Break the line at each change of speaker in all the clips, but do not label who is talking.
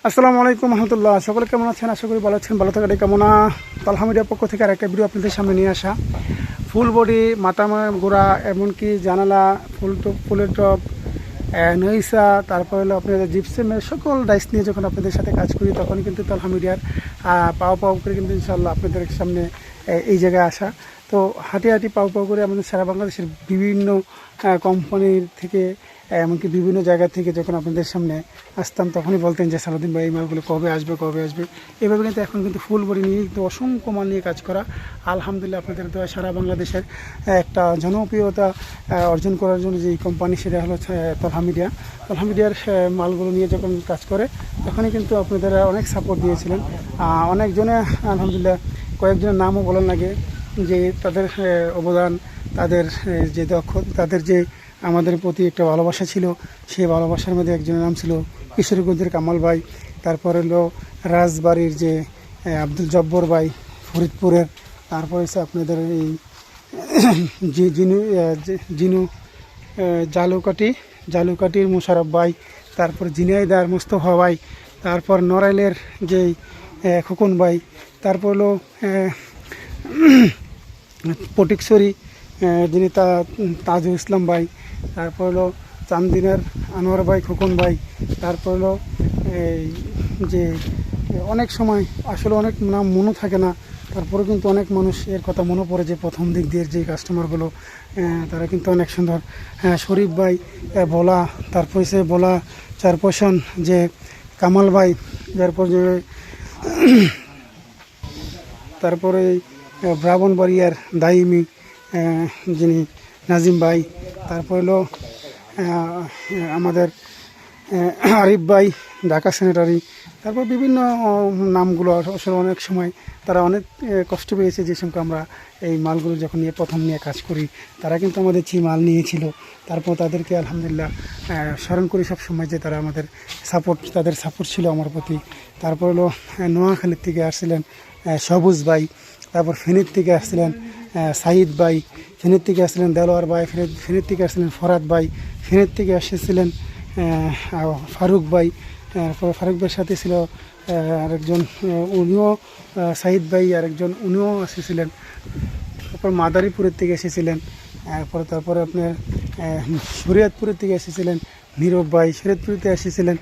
আসসালামু আলাইকুম রহমতুল্লাহ। সকলে কেমন আছেন? আশা করি ভালো আছেন। ভালো থাকাটাই কামনা। তালহা মিডিয়ার পক্ষ থেকে আরেকটা ভিডিও আপনাদের সামনে নিয়ে আসা। ফুল বডি, মাথা গোড়া, এমনকি জানালা, ফুলের টপ, নইসা, তারপর হলো আপনাদের জিপসেমের সকল ডাইস নিয়ে যখন আপনাদের সাথে কাজ করি, তখন কিন্তু তালহা মিডিয়ার পাও করে কিন্তু ইনশাল্লাহ আপনাদের সামনে এই জায়গায় আসা। তো হাঁটি হাঁটি পাও করে আমাদের সারা বাংলাদেশের বিভিন্ন কোম্পানির থেকে, এমনকি বিভিন্ন জায়গা থেকে যখন আপনাদের সামনে আসতাম, তখনই বলতেন যে সালাউদ্দিন ভাই এই মালগুলো কবে আসবে। এভাবে কিন্তু এখন কিন্তু ফুল বডি নিয়ে কিন্তু অসংখ্য মাল নিয়ে কাজ করা। আলহামদুলিল্লাহ আপনাদের দোয়া সারা বাংলাদেশের একটা জনপ্রিয়তা অর্জন করার জন্য যে কোম্পানি, সেটা হলো তালহা মিডিয়া। তালহা মিডিয়ার মালগুলো নিয়ে যখন কাজ করে, তখনই কিন্তু আপনাদের অনেক সাপোর্ট দিয়েছিলেন। অনেকজনে আলহামদুলিল্লাহ, কয়েকজনের নামও বলার লাগে যে তাদের অবদান, তাদের যে তাদের যে আমাদের প্রতি একটা ভালোবাসা ছিল, সেই ভালোবাসার মধ্যে একজনের নাম ছিল কিশোরগঞ্জের কামাল ভাই। তারপর হলো রাজবাড়ির যে আব্দুল জব্বর ভাই ফরিদপুরের। তারপর হচ্ছে আপনাদের এই জিনু জালুকাটির মোশারফ ভাই। তারপর ঝিনাইদার মোস্তফা ভাই। তারপর নড়াইলের যে খোকন ভাই। তারপর হলো পটিকছড়ি যিনি তাজুল ইসলাম ভাই। তারপর হলো চান্দিনার আনোয়ার ভাই, খোকন ভাই। তারপর হলো এই যে অনেক সময় আসলে অনেক নাম মনে থাকে না, তারপরে কিন্তু অনেক মানুষ এর কথা মনে পড়ে যে প্রথম দিক দিয়ে যে কাস্টমারগুলো, তারা কিন্তু অনেক সুন্দর। শরীফ ভাই বলা, তারপর সে বলা চারপোষণ যে কামাল ভাই, তারপর যে তারপরে ব্রাহ্মণবাড়িয়ার দাইমি যিনি নাজিম ভাই। তারপর হলো আমাদের আরিফ ভাই, ঢাকা সেনেটারি। তারপর বিভিন্ন নামগুলো আসলে অনেক সময় তারা অনেক কষ্ট পেয়েছে যে সঙ্গে আমরা এই মালগুলো যখন প্রথম নিয়ে কাজ করি, তারা কিন্তু আমাদের যে মাল নিয়েছিল। তারপর তাদেরকে আলহামদুলিল্লাহ স্মরণ করি সব সময় যে তারা আমাদের তাদের সাপোর্ট ছিল আমার প্রতি। তারপর হলো নোয়াখালীর থেকে আসছিলেন সবুজ ভাই। তারপর ফেনীর থেকে আসছিলেন সাইদ ভাই। ফেনীর থেকে আসছিলেন দেলোয়ার ভাই। ফেনীর থেকে আসছিলেন ফরাদ ভাই। ফেনীর থেকে এসেছিলেন ফারুক ভাই। ফারুক ভাইয়ের সাথে ছিল আরেকজন, উনিও সাইদ ভাই, আরেকজন উনিও এসেছিলেন। তারপর মাদারীপুরের থেকে এসেছিলেন। তারপরে আপনার শরীয়তপুরের থেকে এসেছিলেন নীরব ভাই। শরীয়তপুরতে এসেছিলেন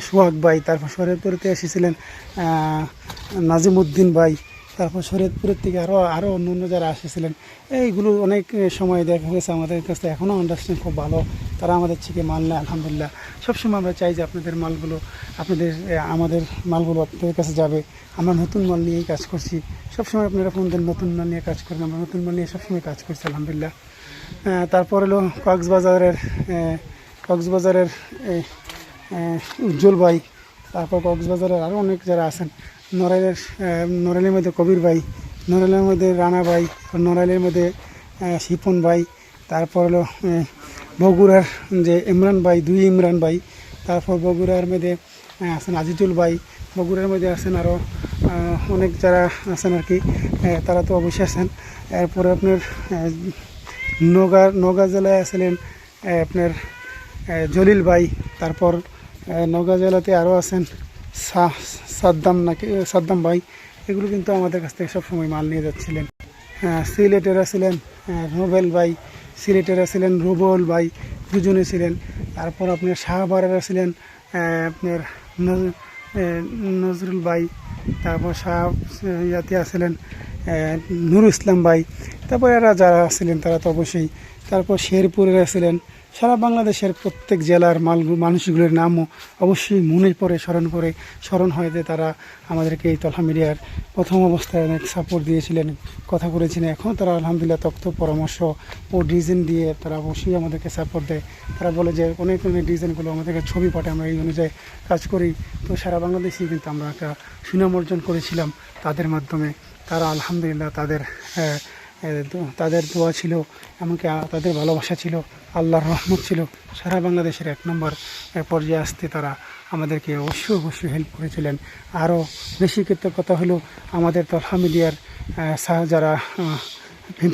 সোহাগ ভাই। তারপর শরীয়তপুরতে এসেছিলেন নাজিমউদ্দিন ভাই। তারপর শরীয়তপুরের থেকে আরও অন্য যারা এসেছিলেন, এইগুলো অনেক সময় দেখা গেছে আমাদের কাছে এখনও আন্ডারস্ট্যান্ড খুব ভালো। তারা আমাদের থেকে মাল নেয় আলহামদুলিল্লাহ। সবসময় আমরা চাই যে আমাদের মালগুলো আপনাদের কাছে যাবে। আমরা নতুন মাল নিয়েই কাজ করছি সবসময়। আপনারা ফোন দেন নতুন মাল নিয়ে কাজ করেন, আমরা নতুন মাল নিয়ে সবসময় কাজ করছি আলহামদুলিল্লাহ। তারপর হলো কক্সবাজারের উজ্জ্বল ভাই। তারপর কক্সবাজারের আরও অনেক যারা আছেন, নড়াইলের মধ্যে কবির ভাই, নড়াইলের মধ্যে রানা ভাই, নড়াইলের মধ্যে শিপন ভাই। তারপর হলো বগুড়ার যে ইমরান ভাই, ইমরান ভাই। তারপর বগুড়ার মধ্যে আছেন আজিজুল ভাই। বগুড়ার মধ্যে আছেন আরও অনেক যারা আছেন আর কি, তারা তো অবশ্যই আছেন। এরপরে আপনার নওগাঁ জেলায় আছিলেন আপনার জলিল ভাই। তারপর নওগাঁ জেলাতে আরও আছেন সাদ্দাম ভাই। এগুলো কিন্তু আমাদের কাছ থেকে সবসময় মাল নিয়ে যাচ্ছিলেন। সিলেটের আছিলেন নোবেল ভাই। সিলেটের আছিলেন রুবল ভাই, দুজনে ছিলেন। তারপর আপনার শাহবারের আছিলেন আপনার নজরুল ভাই। তারপর ইয়াতে আছিলেন নুর ইসলাম ভাই। তারপর এরা যারা আছিলেন তারা তো অবশ্যই। তারপর শেরপুরের আছিলেন। সারা বাংলাদেশের প্রত্যেক জেলার মানুষগুলোর নামও অবশ্যই মনে পড়ে, স্মরণ হয় যে তারা আমাদেরকে এই তালহা মিডিয়ার প্রথম অবস্থায় অনেক সাপোর্ট দিয়েছিলেন, কথা বলেছিলেন। এখনও তারা আলহামদুলিল্লাহ তথ্য পরামর্শ ও ডিজাইন দিয়ে তারা অবশ্যই আমাদেরকে সাপোর্ট দেয়। তারা বলে যে অনেক ডিজাইনগুলো আমাদেরকে ছবি পাঠায়, আমরা এই অনুযায়ী কাজ করি। তো সারা বাংলাদেশেই কিন্তু আমরা একটা সুনাম অর্জন করেছিলাম তাদের মাধ্যমে। তারা আলহামদুলিল্লাহ তাদের দোয়া ছিল, এমনকি তাদের ভালোবাসা ছিল, আল্লাহর রহমত ছিল। সারা বাংলাদেশের 1 নম্বর পর্যায়ে আসতে তারা আমাদেরকে অবশ্যই হেল্প করেছিলেন। আরও বেশি কৃতজ্ঞতা হলো আমাদের তালহা মিডিয়ার যারা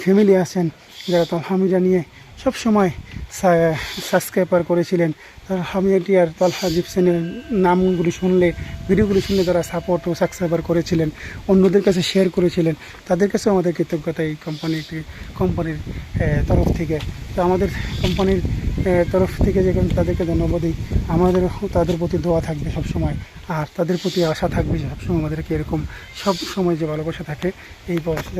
ফ্যামিলি আছেন, যারা তালহা মিডিয়া নিয়ে সব সময় সাবস্ক্রাইবার করেছিলেন। হামিয়াটিয়ার তালহা জিপসেনের নামগুলি শুনলে, ভিডিওগুলি শুনলে তারা সাপোর্ট ও সাবস্ক্রাইবার করেছিলেন, অন্যদের কাছে শেয়ার করেছিলেন, তাদের কাছেও আমাদের কৃতজ্ঞতা এই কোম্পানির তরফ থেকে। তো আমাদের কোম্পানির তরফ থেকে যখন তাদেরকে ধন্যবাদ দিই, আমাদের তাদের প্রতি দোয়া থাকবে সবসময়, আর তাদের প্রতি আশা থাকবে যে সবসময় আমাদেরকে এরকম সব সময় যে ভালোবাসা থাকে এই ভালোবাসা